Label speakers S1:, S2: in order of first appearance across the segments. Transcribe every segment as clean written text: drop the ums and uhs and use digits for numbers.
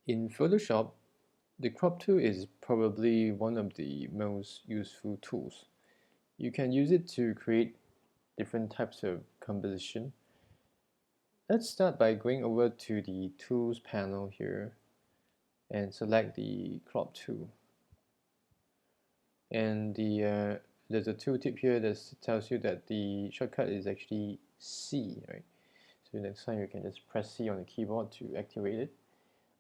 S1: In Photoshop, the crop tool is probably one of the most useful tools. You can use it to create different types of composition. Let's start by going over to the Tools panel here and select the crop tool. And there's a tooltip here that tells you that the shortcut is actually C, right? So next time you can just press C on the keyboard to activate it.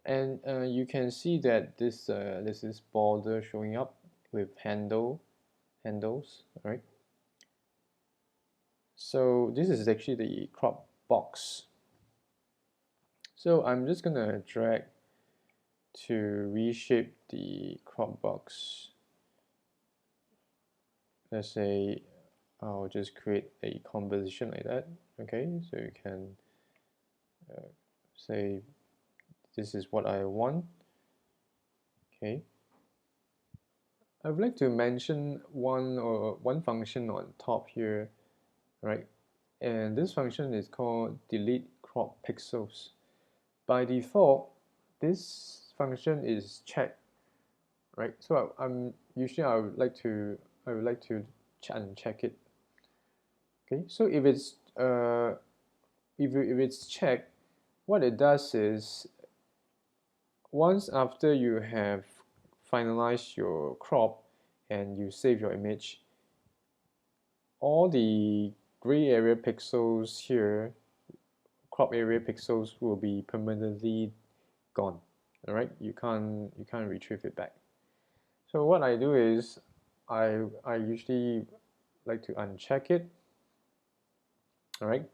S1: And you can see that this is border showing up with handles, right? So this is actually the crop box. So I'm just gonna drag to reshape the crop box. Let's say I'll just create a composition like that. Okay, so you can say this is what I want. Okay, I would like to mention one function on top here, right? And this function is called delete crop pixels. By default, this function is checked, right? So I'm usually I would like to uncheck it. Okay, so if it's checked, what it does is once after you have finalized your crop and you save your image, all the gray area pixels here, crop area pixels, will be permanently gone. All right, you can't retrieve it back. So what I do is I usually like to uncheck it. All right,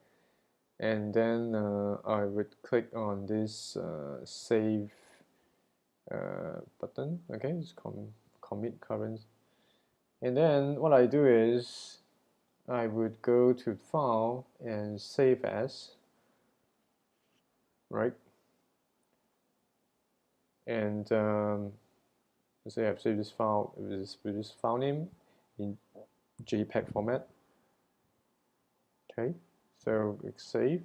S1: and then I would click on this save button. Okay, just commit current, and then what I do is I would go to File and Save As, right? And let's say I've saved this file with this file name in JPEG format. Okay, so click Save,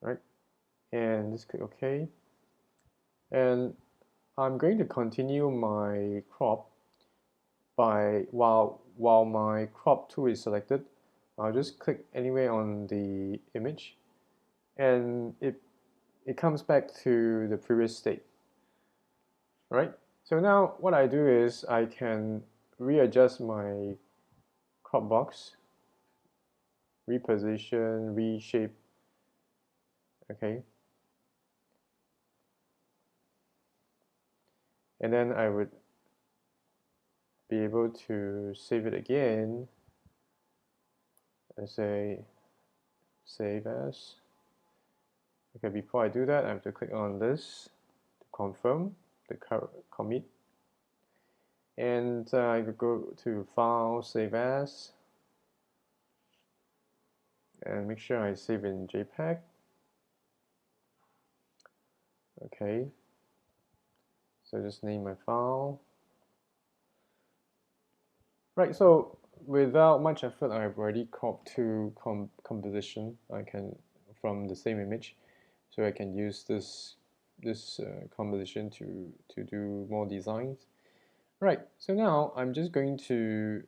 S1: right? And just click OK. And I'm going to continue my crop by while my crop tool is selected. I'll just click anywhere on the image, and it comes back to the previous state. Right? So now what I do is I can readjust my crop box, reposition, reshape. Okay, and then I would be able to save it again and say save as. Okay, before I do that, I have to click on this to confirm the commit, and I could go to File, Save As, and make sure I save in JPEG. Okay, so just name my file. Right, so without much effort, I've already cropped two composition I can from the same image, so I can use this composition to do more designs. Right, so now I'm just going to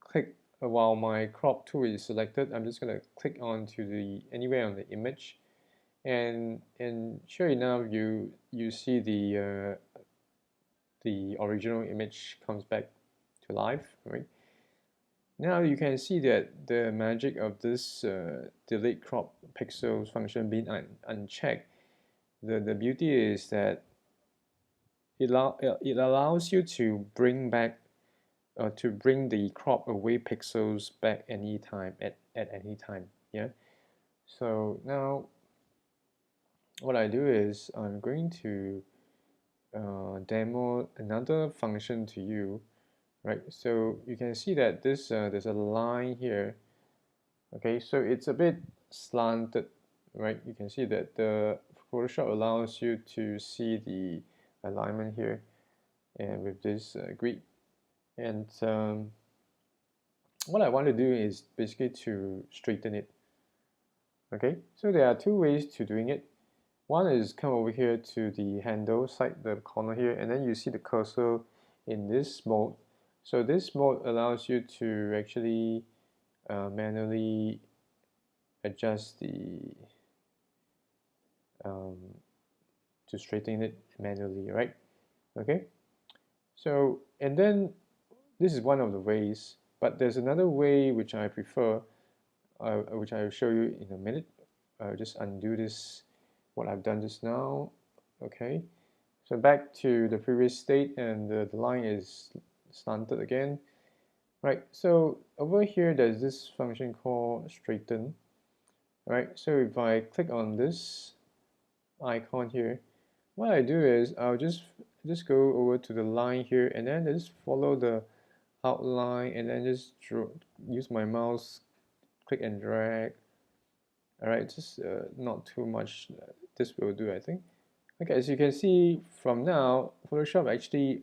S1: click while my crop tool is selected. I'm just going to click onto the anywhere on the image, and sure enough, you see the original image comes back to life, right? Now you can see that the magic of this delete crop pixels function being unchecked. The beauty is that it allows you to bring back to bring the crop away pixels back anytime at any time. Yeah. So now what I do is I'm going to demo another function to you, right? So you can see that this there's a line here. Okay, so it's a bit slanted, right? You can see that the Photoshop allows you to see the alignment here, and with this grid. And what I want to do is basically to straighten it. Okay, so there are two ways to doing it. One is come over here to the handle side, the corner here, and then you see the cursor in this mode. So this mode allows you to actually manually adjust the to straighten it manually, right? Okay. So and then this is one of the ways, but there's another way which I prefer, which I will show you in a minute. I'll just undo this, what I've done just now. Okay, so back to the previous state, and the line is slanted again. Right, so over here there's this function called straighten. Right, so if I click on this icon here, what I do is I'll just go over to the line here, and then just follow the outline, and then just use my mouse, click and drag. Alright, just not too much. This will do, I think. Okay, as you can see from now, Photoshop actually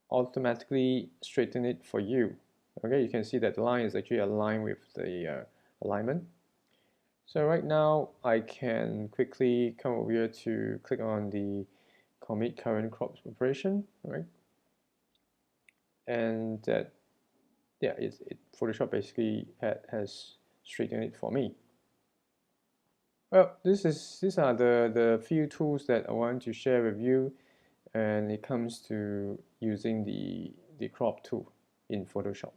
S1: automatically straighten it for you. Okay, you can see that the line is actually aligned with the alignment. So right now I can quickly come over here to click on the commit current crop operation, right? And that, yeah, Photoshop basically has straightened it for me. Well, these are the few tools that I want to share with you, and it comes to using the crop tool in Photoshop.